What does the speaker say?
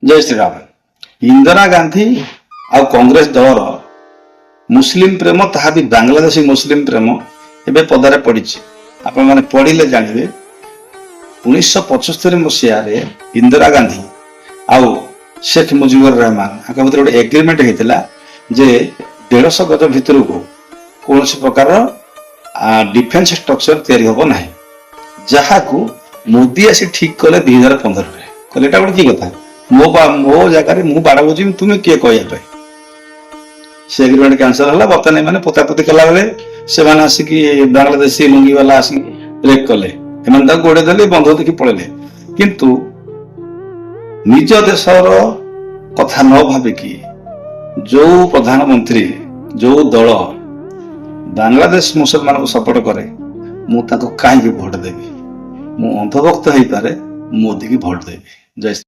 जय श्री राम। इंदिरा गांधी आ कांग्रेस दलर मुस्लिम प्रेम ताहा भी बांग्लादेशी मुस्लिम प्रेम एवं पदारे पड़ी आपण मैंने पढ़िले जानवे 1975 मसीह इंदिरा गांधी आउ शेख मुजिबुर रहमान भर गोटे एग्रीमेंट होता जे 150 गज भितर को कौन प्रकार डिफेन्स स्ट्रक्चर तैयारी हम ना जहाँ को मोदी आसी ठीक कले 2015 कहले गोटे कि कथा मो जगह मु बाड़ बुझी तुम्हें किए कहवाई से एग्रीमेंट कैंसल है। बर्तमान मैंने पोतापोती कला बेले से आसिक बांग्लादेशी लुंगी वाला आसिक रेप कले गोड़े देले बंध देखी पड़े किंतु निज देशर कथा न भाविकी जो प्रधानमंत्री जो दल बांग्लादेश मुसलमान को सपोर्ट करे मुझे कहीं भोट देवी मु अंधभक्त हो पारे मोदी की भोट देवी। जय